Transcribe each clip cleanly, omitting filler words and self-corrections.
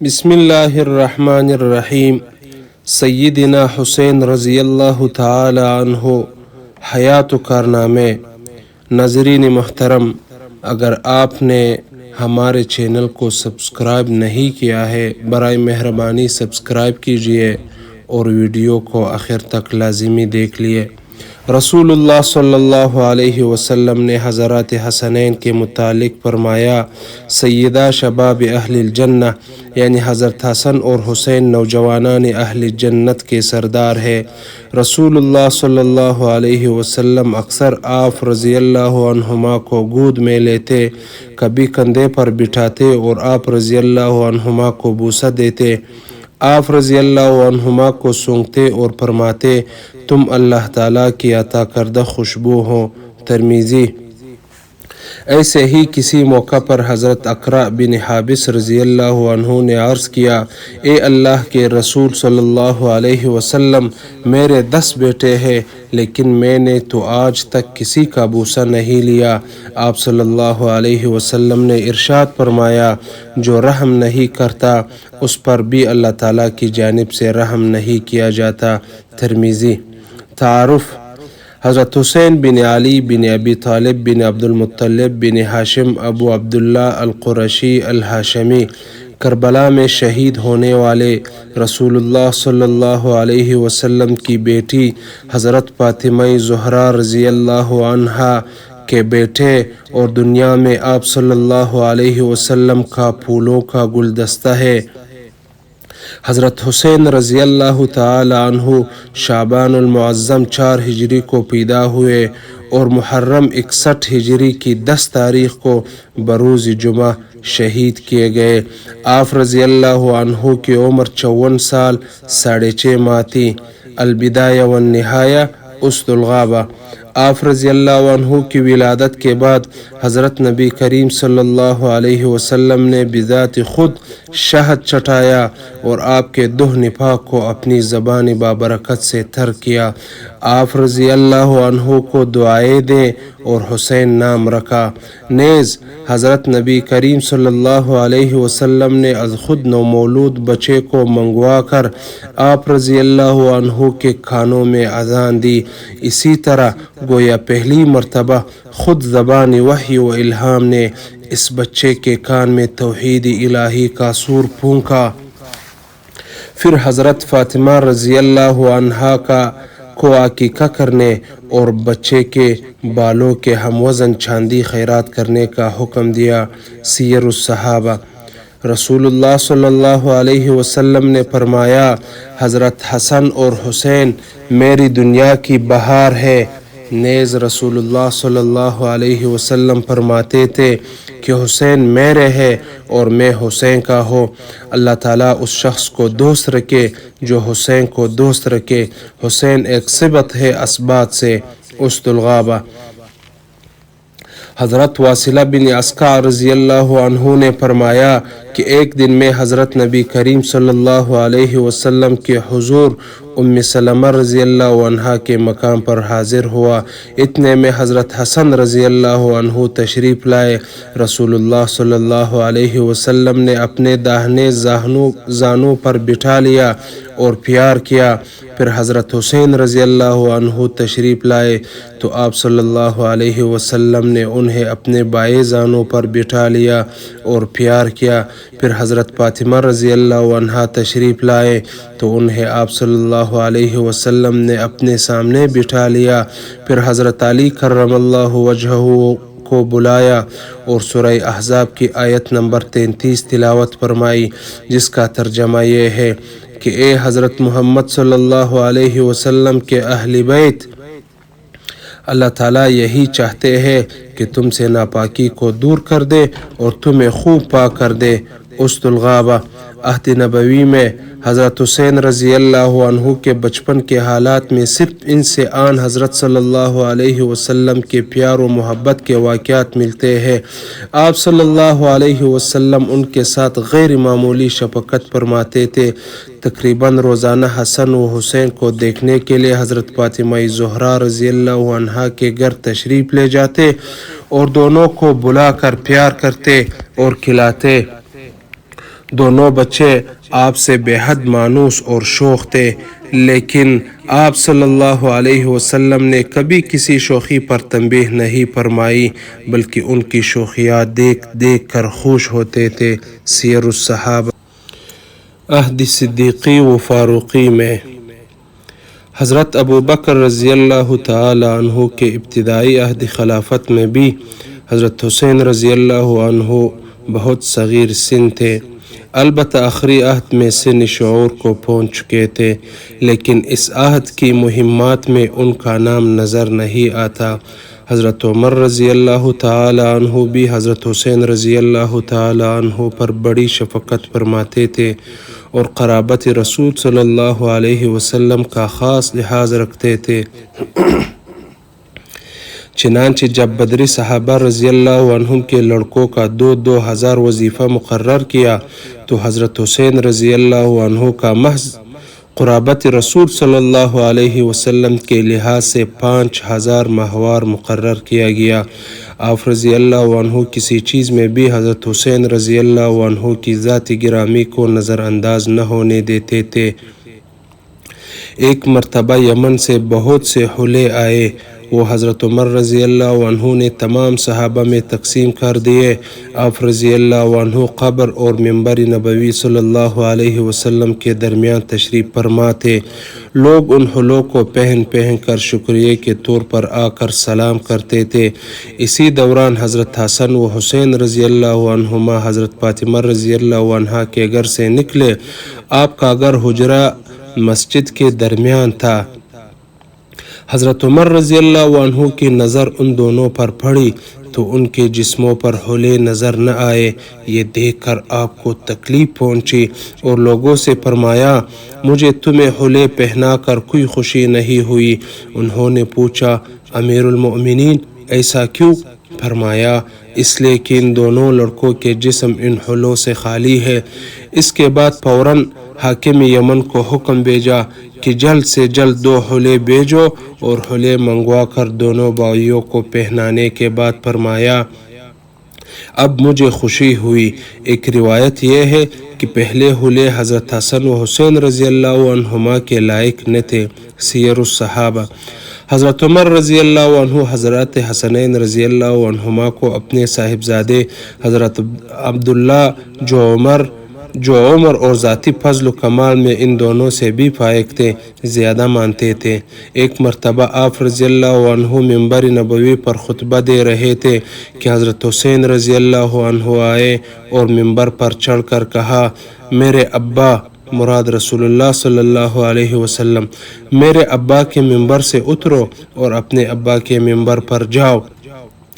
بسم اللہ الرحمن الرحیم۔ سیدنا حسین رضی اللہ تعالی عنہ حیات و کارنامے۔ ناظرین محترم، اگر آپ نے ہمارے چینل کو سبسکرائب نہیں کیا ہے، برائے مہربانی سبسکرائب کیجئے اور ویڈیو کو آخر تک لازمی دیکھ لیے۔ رسول اللہ صلی اللہ علیہ وسلم نے حضرات حسنین کے متعلق فرمایا، سیدہ شباب اہل الجنہ، یعنی حضرت حسن اور حسین نوجوانان اہل جنت کے سردار ہے۔ رسول اللہ صلی اللہ علیہ وسلم اکثر آپ رضی اللہ عنہما کو گود میں لیتے، کبھی کندھے پر بٹھاتے اور آپ رضی اللہ عنہما کو بوسہ دیتے۔ آپ رضی اللہ عنہما کو سونگھتے اور فرماتے، تم اللہ تعالیٰ کی عطا کردہ خوشبو ہو۔ ترمذی۔ ایسے ہی کسی موقع پر حضرت اقرا بن حابس رضی اللہ عنہ نے عرض کیا، اے اللہ کے رسول صلی اللہ علیہ وسلم، میرے 10 بیٹے ہیں لیکن میں نے تو آج تک کسی کا بوسہ نہیں لیا۔ آپ صلی اللہ علیہ وسلم نے ارشاد فرمایا، جو رحم نہیں کرتا اس پر بھی اللہ تعالیٰ کی جانب سے رحم نہیں کیا جاتا۔ ترمذی۔ تعارف: حضرت حسین بن علی بن ابی طالب بن عبد المطلب بن ہاشم ابو عبداللہ القرشی الہاشمی، کربلا میں شہید ہونے والے رسول اللہ صلی اللہ علیہ وسلم کی بیٹی حضرت فاطمہ زہرا رضی اللہ عنہا کے بیٹے اور دنیا میں آپ صلی اللہ علیہ وسلم کا پھولوں کا گلدستہ ہے۔ حضرت حسین رضی اللہ تعالی عنہ شعبان المعظم 4 ہجری کو پیدا ہوئے اور محرم 61 ہجری کی 10 تاریخ کو بروز جمعہ شہید کیے گئے۔ آپ رضی اللہ عنہ کی عمر 54 سال 6.5 ماہ تھی۔ البدایہ والنہایہ، اسد الغابہ۔ آپ رضی اللہ عنہ کی ولادت کے بعد حضرت نبی کریم صلی اللہ علیہ وسلم نے بذات خود شہد چٹایا اور آپ کے دہن پاک کو اپنی زبان بابرکت سے تر کیا۔ آپ رضی اللہ عنہ کو دعائیں دیں اور حسین نام رکھا۔ نیز حضرت نبی کریم صلی اللہ علیہ وسلم نے از خود نومولود بچے کو منگوا کر آپ رضی اللہ عنہ کے کانوں میں اذان دی۔ اسی طرح گویا پہلی مرتبہ خود زبان وحی و الہام نے اس بچے کے کان میں توحید الہی کا سور پھونکا۔ پھر حضرت فاطمہ رضی اللہ عنہا کو عقیقہ کرنے اور بچے کے بالوں کے ہم وزن چاندی خیرات کرنے کا حکم دیا۔ سیر الصحابہ۔ رسول اللہ صلی اللہ علیہ وسلم نے فرمایا، حضرت حسن اور حسین میری دنیا کی بہار ہے۔ نیز رسول اللہ صلی اللہ علیہ وسلم فرماتے تھے کہ حسین میرے ہے اور میں حسین کا ہوں۔ اللہ تعالیٰ اس شخص کو دوست رکھے جو حسین کو دوست رکھے۔ حسین ایک صفت ہے اسبات سے۔ اسد الغابہ۔ حضرت واصلہ بن اسقع رضی اللہ عنہ نے فرمایا کہ ایک دن میں حضرت نبی کریم صلی اللہ علیہ وسلم کے حضور ام سلمہ رضی اللہ عنہا کے مقام پر حاضر ہوا۔ اتنے میں حضرت حسن رضی اللہ عنہ تشریف لائے۔ رسول اللہ صلی اللہ علیہ وسلم نے اپنے داہنے زانوں پر بٹھا لیا اور پیار کیا۔ پھر حضرت حسین رضی اللہ عنہ تشریف لائے تو آپ صلی اللہ علیہ وسلم نے انہیں اپنے بائیں زانوں پر بٹھا لیا اور پیار کیا۔ پھر حضرت فاطمہ رضی اللہ عنہا تشریف لائے تو انہیں آپ صلی اللہ علیہ وسلم نے اپنے سامنے بٹھا لیا۔ پھر حضرت علی کرم اللہ وجہہ کو بلایا اور سورہ احزاب کی آیت نمبر 33 تلاوت فرمائی، جس کا ترجمہ یہ ہے کہ اے حضرت محمد صلی اللہ علیہ وسلم کے اہل بیت، اللہ تعالیٰ یہی چاہتے ہیں کہ تم سے ناپاکی کو دور کر دے اور تمہیں خوب پاک کر دے۔ اسد الغابہ۔ عہد نبوی میں حضرت حسین رضی اللہ عنہ کے بچپن کے حالات میں صرف ان سے آن حضرت صلی اللہ علیہ وسلم کے پیار و محبت کے واقعات ملتے ہیں۔ آپ صلی اللہ علیہ وسلم ان کے ساتھ غیر معمولی شفقت فرماتے تھے۔ تقریباً روزانہ حسن و حسین کو دیکھنے کے لیے حضرت فاطمہ زہرا رضی اللہ عنہا کے گھر تشریف لے جاتے اور دونوں کو بلا کر پیار کرتے اور کھلاتے۔ دونوں بچے آپ سے بے حد مانوس اور شوخ تھے، لیکن آپ صلی اللہ علیہ وسلم نے کبھی کسی شوخی پر تنبیہ نہیں فرمائی، بلکہ ان کی شوخیات دیکھ دیکھ کر خوش ہوتے تھے۔ سیر الصحابہ عہد صدیقی و فاروقی میں حضرت ابو بکر رضی اللہ تعالی عنہ کے ابتدائی عہد خلافت میں بھی حضرت حسین رضی اللہ عنہ بہت صغیر سن تھے، البتہ آخری عہد میں سن شعور کو پہنچ چکے تھے، لیکن اس عہد کی مہمات میں ان کا نام نظر نہیں آتا۔ حضرت عمر رضی اللہ تعالی عنہ بھی حضرت حسین رضی اللہ تعالی عنہ پر بڑی شفقت فرماتے تھے اور قرابت رسول صلی اللہ علیہ وسلم کا خاص لحاظ رکھتے تھے۔ چنانچہ جب بدری صحابہ رضی اللہ عنہم کے لڑکوں کا 2000 وظیفہ مقرر کیا تو حضرت حسین رضی اللہ عنہ کا محض قرابت رسول صلی اللہ علیہ وسلم کے لحاظ سے 5000 ماہوار مقرر کیا گیا۔ آپ رضی اللہ عنہ کسی چیز میں بھی حضرت حسین رضی اللہ عنہ کی ذات گرامی کو نظر انداز نہ ہونے دیتے تھے۔ ایک مرتبہ یمن سے بہت سے حلے آئے، وہ حضرت عمر رضی اللہ عنہ نے تمام صحابہ میں تقسیم کر دیے۔ آپ رضی اللہ عنہ قبر اور منبر نبوی صلی اللہ علیہ وسلم کے درمیان تشریف فرما تھے۔ لوگ ان حلوں کو پہن کر شکریہ کے طور پر آ کر سلام کرتے تھے۔ اسی دوران حضرت حسن و حسین رضی اللہ عنہما حضرت فاطمہ رضی اللہ عنہا کے گھر سے نکلے۔ آپ کا گھر حجرہ مسجد کے درمیان تھا۔ حضرت عمر رضی اللہ عنہ کی نظر ان دونوں پر پڑی تو ان کے جسموں پر حلے نظر نہ آئے۔ یہ دیکھ کر آپ کو تکلیف پہنچی اور لوگوں سے فرمایا، مجھے تمہیں حلے پہنا کر کوئی خوشی نہیں ہوئی۔ انہوں نے پوچھا، امیر المؤمنین ایسا کیوں؟ فرمایا، اس لیے کہ ان دونوں لڑکوں کے جسم ان حلوں سے خالی ہے۔ اس کے بعد فوراً حاکم یمن کو حکم بھیجا کہ جلد سے جلد 2 حلے بھیجو اور حلے منگوا کر دونوں بھائیوں کو پہنانے کے بعد فرمایا، اب مجھے خوشی ہوئی۔ ایک روایت یہ ہے کہ پہلے حلے حضرت حسن و حسین رضی اللہ عنہما کے لائق نہ تھے۔ سیر الصحابہ حضرت عمر رضی اللہ عنہ حضرت حسنین رضی اللہ عنہما کو اپنے صاحبزادے حضرت عبداللہ جو عمر اور ذاتی فضل و کمال میں ان دونوں سے بھی فائق تھے، زیادہ مانتے تھے۔ ایک مرتبہ آپ رضی اللہ عنہ منبر نبوی پر خطبہ دے رہے تھے کہ حضرت حسین رضی اللہ عنہ آئے اور منبر پر چڑھ کر کہا، میرے ابا، مراد رسول اللہ صلی اللہ علیہ وسلم، میرے ابا کے منبر سے اترو اور اپنے ابا کے منبر پر جاؤ۔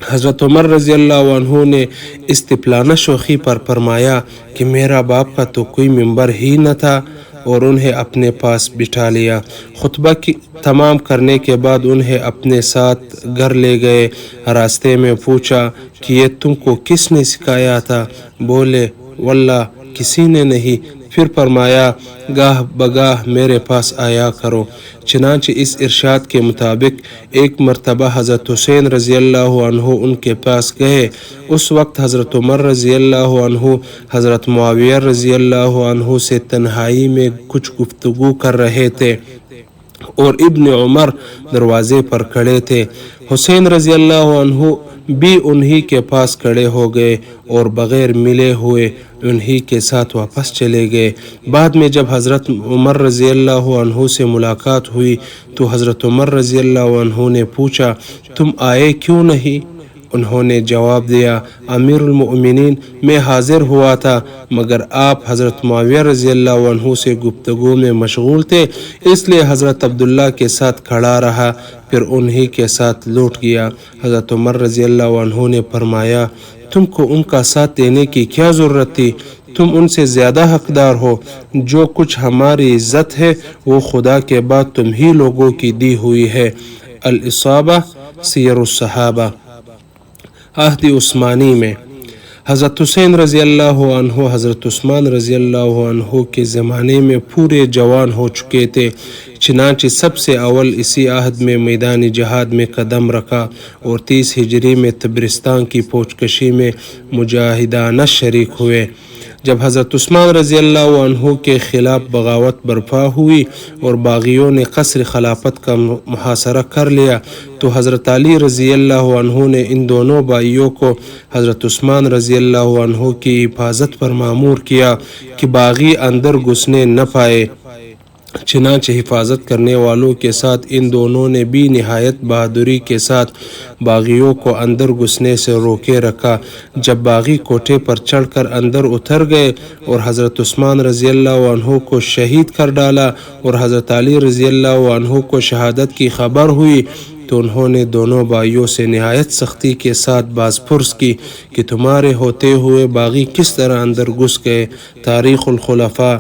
حضرت عمر رضی اللہ عنہ نے استپلانہ شوخی پر فرمایا کہ میرا باپ کا تو کوئی منبر ہی نہ تھا، اور انہیں اپنے پاس بٹھا لیا۔ خطبہ کی تمام کرنے کے بعد انہیں اپنے ساتھ گھر لے گئے۔ راستے میں پوچھا کہ یہ تم کو کس نے سکھایا تھا؟ بولے، واللہ کسی نے نہیں۔ پھر فرمایا، گاہ بگاہ میرے پاس آیا کرو۔ چنانچہ اس ارشاد کے مطابق ایک مرتبہ حضرت حسین رضی اللہ عنہ ان کے پاس گئے۔ اس وقت حضرت عمر رضی اللہ عنہ حضرت معاویہ رضی اللہ عنہ سے تنہائی میں کچھ گفتگو کر رہے تھے اور ابن عمر دروازے پر کھڑے تھے۔ حسین رضی اللہ عنہ بھی انہی کے پاس کھڑے ہو گئے اور بغیر ملے ہوئے انہی کے ساتھ واپس چلے گئے۔ بعد میں جب حضرت عمر رضی اللہ عنہ سے ملاقات ہوئی تو حضرت عمر رضی اللہ عنہ نے پوچھا، تم آئے کیوں نہیں؟ انہوں نے جواب دیا، امیر المؤمنین، میں حاضر ہوا تھا مگر آپ حضرت معاویہ رضی اللہ عنہ سے گفتگو میں مشغول تھے، اس لیے حضرت عبداللہ کے ساتھ کھڑا رہا، پھر انہی کے ساتھ لوٹ گیا۔ حضرت عمر رضی اللہ عنہ نے فرمایا، تم کو ان کا ساتھ دینے کی کیا ضرورت تھی؟ تم ان سے زیادہ حقدار ہو۔ جو کچھ ہماری عزت ہے وہ خدا کے بعد تم ہی لوگوں کی دی ہوئی ہے۔ الاصابہ سیر الصحابہ عہد عثمانی میں حضرت حسین رضی اللہ عنہ حضرت عثمان رضی اللہ عنہ کے زمانے میں پورے جوان ہو چکے تھے، چنانچہ سب سے اول اسی عہد میں میدان جہاد میں قدم رکھا اور 30 ہجری میں تبرستان کی پوچ کشی میں مجاہدانہ شریک ہوئے۔ جب حضرت عثمان رضی اللہ عنہ کے خلاف بغاوت برپا ہوئی اور باغیوں نے قصر خلافت کا محاصرہ کر لیا تو حضرت علی رضی اللہ عنہ نے ان دونوں بھائیوں کو حضرت عثمان رضی اللہ عنہ کی حفاظت پر مامور کیا کہ باغی اندر گھسنے نہ پائے۔ چنانچہ حفاظت کرنے والوں کے ساتھ ان دونوں نے بھی نہایت بہادری کے ساتھ باغیوں کو اندر گھسنے سے روکے رکھا۔ جب باغی کوٹھے پر چڑھ کر اندر اتر گئے اور حضرت عثمان رضی اللہ عنہ کو شہید کر ڈالا اور حضرت علی رضی اللہ عنہ کو شہادت کی خبر ہوئی تو انہوں نے دونوں بھائیوں سے نہایت سختی کے ساتھ باز پرس کی کہ تمہارے ہوتے ہوئے باغی کس طرح اندر گھس گئے۔ تاریخ الخلفاء۔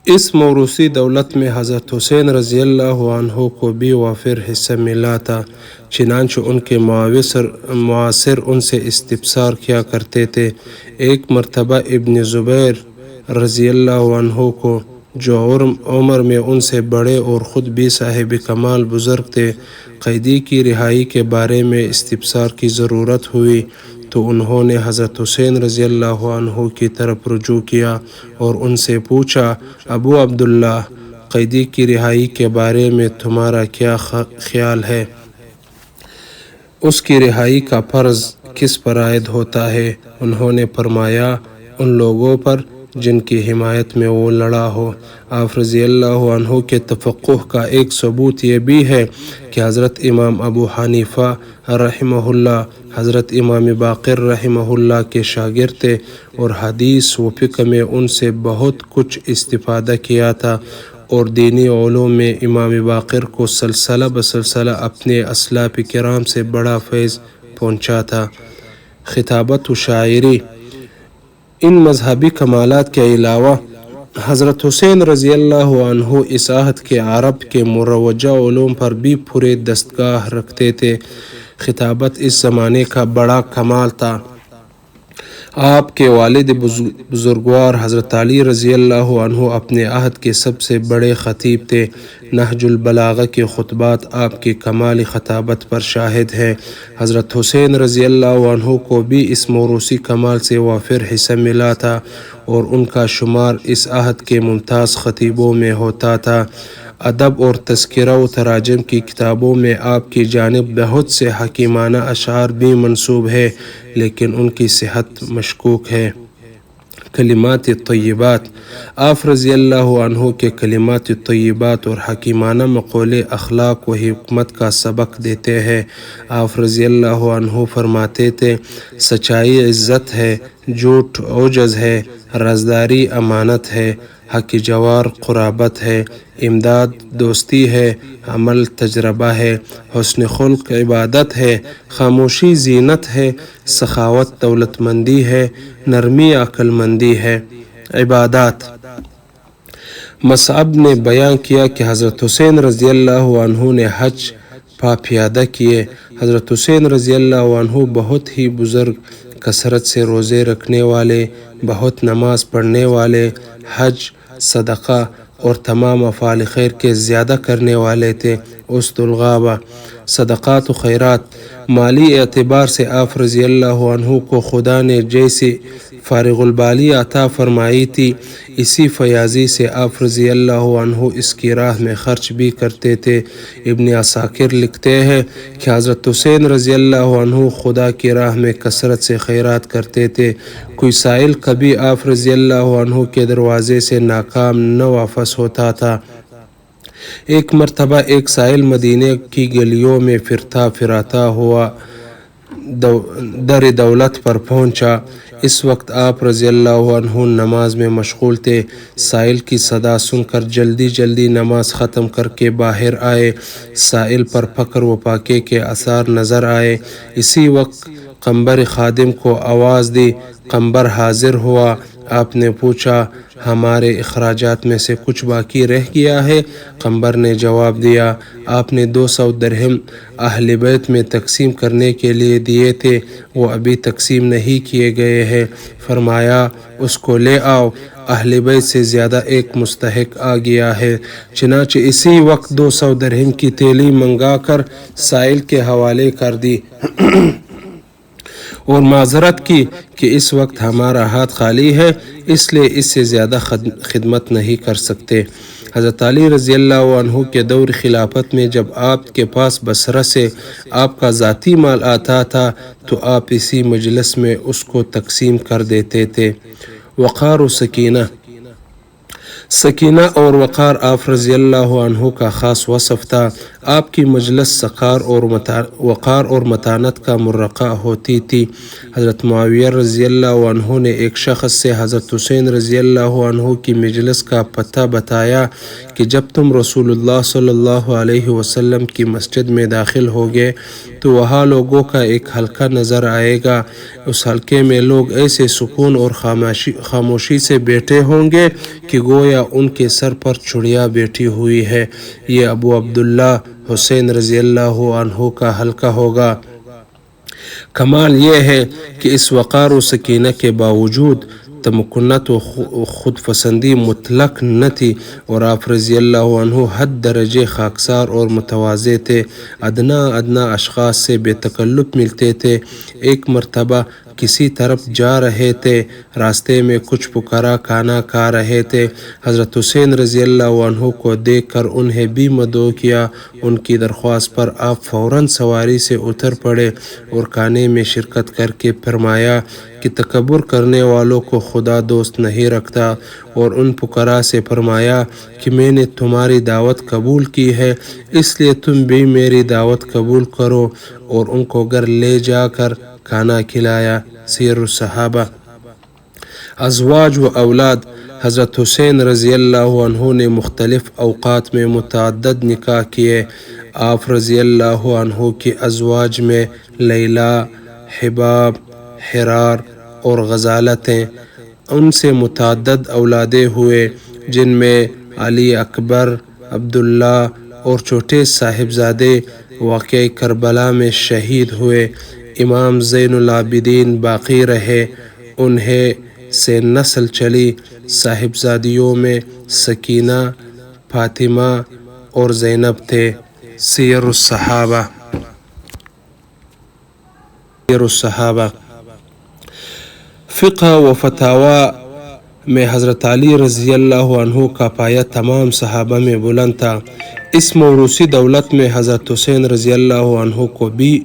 اس موروثی دولت میں حضرت حسین رضی اللہ عنہ کو بھی وافر حصہ ملا تھا، چنانچہ ان کے معاصر ان سے استفسار کیا کرتے تھے۔ ایک مرتبہ ابن زبیر رضی اللہ عنہ کو، جو عمر میں ان سے بڑے اور خود بھی صاحب کمال بزرگ تھے، قیدی کی رہائی کے بارے میں استفسار کی ضرورت ہوئی تو انہوں نے حضرت حسین رضی اللہ عنہ کی طرف رجوع کیا اور ان سے پوچھا، ابو عبداللہ، قیدی کی رہائی کے بارے میں تمہارا کیا خیال ہے؟ اس کی رہائی کا فرض کس پر عائد ہوتا ہے؟ انہوں نے فرمایا، ان لوگوں پر جن کی حمایت میں وہ لڑا ہو۔ آپ رضی اللہ عنہ کے تفقہ کا ایک ثبوت یہ بھی ہے کہ حضرت امام ابو حنیفہ رحمہ اللہ حضرت امام باقر رحمہ اللہ کے شاگرد تھے اور حدیث و فقہ میں ان سے بہت کچھ استفادہ کیا تھا، اور دینی علوم میں امام باقر کو سلسلہ بسلسلہ اپنے اسلاف کرام سے بڑا فیض پہنچا تھا۔ خطابت و شاعری۔ ان مذہبی کمالات کے علاوہ حضرت حسین رضی اللہ عنہ اس عہد کے عرب کے مروجہ علوم پر بھی پورے دستگاہ رکھتے تھے۔ خطابت اس زمانے کا بڑا کمال تھا۔ آپ کے والد بزرگوار حضرت علی رضی اللہ عنہ اپنے عہد کے سب سے بڑے خطیب تھے۔ نہج البلاغہ کے خطبات آپ کی کمال خطابت پر شاہد ہیں۔ حضرت حسین رضی اللہ عنہ کو بھی اس موروثی کمال سے وافر حصہ ملا تھا اور ان کا شمار اس عہد کے ممتاز خطیبوں میں ہوتا تھا۔ ادب اور تذکرہ و تراجم کی کتابوں میں آپ کی جانب بہت سے حکیمانہ اشعار بھی منسوب ہے، لیکن ان کی صحت مشکوک ہے۔ کلمات طیبات۔ آپ رضی اللہ عنہ کے کلمات طیبات اور حکیمانہ مقولے اخلاق و حکمت کا سبق دیتے ہیں۔ آپ رضی اللہ عنہ فرماتے تھے، سچائی عزت ہے، جھوٹ عجز ہے، رازداری امانت ہے، حق جوار قرابت ہے، امداد دوستی ہے، عمل تجربہ ہے، حسن خلق عبادت ہے، خاموشی زینت ہے، سخاوت دولت مندی ہے، نرمی عقل مندی ہے۔ عبادات۔ مصعب نے بیان کیا کہ حضرت حسین رضی اللہ عنہ نے حج پا پیادہ کیے۔ حضرت حسین رضی اللہ عنہ بہت ہی بزرگ، کثرت سے روزے رکھنے والے، بہت نماز پڑھنے والے، حج، صدقہ اور تمام افعال خیر کے زیادہ کرنے والے تھے۔ اسد الغابہ۔ صدقات و خیرات۔ مالی اعتبار سے آپ رضی اللہ عنہ کو خدا نے جیسی فارغ البالی عطا فرمائی تھی، اسی فیاضی سے آپ رضی اللہ عنہ اس کی راہ میں خرچ بھی کرتے تھے۔ ابن عساکر لکھتے ہیں کہ حضرت حسین رضی اللہ عنہ خدا کی راہ میں کثرت سے خیرات کرتے تھے۔ کوئی سائل کبھی آپ رضی اللہ عنہ کے دروازے سے ناکام نہ واپس ہوتا تھا۔ ایک مرتبہ ایک سائل مدینہ کی گلیوں میں پھرتا پھراتا ہوا در دولت پر پہنچا۔ اس وقت آپ رضی اللہ عنہ نماز میں مشغول تھے۔ سائل کی صدا سن کر جلدی جلدی نماز ختم کر کے باہر آئے۔ سائل پر فقر و فاقے کے آثار نظر آئے۔ اسی وقت قمبر خادم کو آواز دی۔ قمبر حاضر ہوا۔ آپ نے پوچھا، ہمارے اخراجات میں سے کچھ باقی رہ گیا ہے؟ قمبر نے جواب دیا، آپ نے 200 درہم اہل بیت میں تقسیم کرنے کے لیے دیے تھے، وہ ابھی تقسیم نہیں کیے گئے ہیں۔ فرمایا، اس کو لے آؤ، اہل بیت سے زیادہ ایک مستحق آ گیا ہے۔ چنانچہ اسی وقت 200 درہم کی تھیلی منگا کر سائل کے حوالے کر دی۔ اور معذرت کی کہ اس وقت ہمارا ہاتھ خالی ہے، اس لیے اس سے زیادہ خدمت نہیں کر سکتے۔ حضرت علی رضی اللہ عنہ کے دور خلافت میں جب آپ کے پاس بصرہ سے آپ کا ذاتی مال آتا تھا تو آپ اسی مجلس میں اس کو تقسیم کر دیتے تھے۔ وقار و سکینہ اور وقار آپ رضی اللہ عنہ کا خاص وصف تھا۔ آپ کی مجلس وقار اور متانت کا مرقع ہوتی تھی۔ حضرت معاویہ رضی اللہ عنہ نے ایک شخص سے حضرت حسین رضی اللہ عنہ کی مجلس کا پتہ بتایا کہ جب تم رسول اللہ صلی اللہ علیہ وسلم کی مسجد میں داخل ہوگے تو وہاں لوگوں کا ایک حلقہ نظر آئے گا۔ اس حلقے میں لوگ ایسے سکون اور خاموشی سے بیٹھے ہوں گے کہ گویا ان کے سر پر چڑیا بیٹھی ہوئی ہے۔ یہ ابو عبداللہ حسین رضی اللہ عنہ کا حلقہ ہوگا۔ کمال یہ ہے کہ اس وقار و سکینہ کے باوجود تمکنت و خود پسندی مطلق نہ تھی، اور آپ رضی اللہ عنہ حد درجے خاکسار اور متواضع تھے۔ ادنا اشخاص سے بے تکلف ملتے تھے۔ ایک مرتبہ کسی طرف جا رہے تھے، راستے میں کچھ پکارا کھانا کھا رہے تھے۔ حضرت حسین رضی اللہ عنہ کو دیکھ کر انہیں بھی مدعو کیا۔ ان کی درخواست پر آپ فوراً سواری سے اتر پڑے اور کھانے میں شرکت کر کے فرمایا کہ تکبر کرنے والوں کو خدا دوست نہیں رکھتا، اور ان پکارا سے فرمایا کہ میں نے تمہاری دعوت قبول کی ہے، اس لیے تم بھی میری دعوت قبول کرو، اور ان کو گھر لے جا کر کھانا کھلایا۔ سیر الصحابہ۔ ازواج و اولاد۔ حضرت حسین رضی اللہ عنہ نے مختلف اوقات میں متعدد نکاح کیے۔ آپ رضی اللہ عنہ کی ازواج میں لیلی، حباب، حرار اور غزالہ تھیں۔ ان سے متعدد اولادیں ہوئے، جن میں علی اکبر، عبداللہ اور چھوٹے صاحبزادے واقعہ کربلا میں شہید ہوئے۔ امام زین العابدین باقی رہے، انہیں سے نسل چلی۔ صاحبزادیوں میں سکینہ، فاطمہ اور زینب تھے۔ سیر الصحابہ۔ فقہ و فتاوی میں حضرت علی رضی اللہ عنہ کا پایہ تمام صحابہ میں بلند تھا۔ اس موروثی دولت میں حضرت حسین رضی اللہ عنہ کو بھی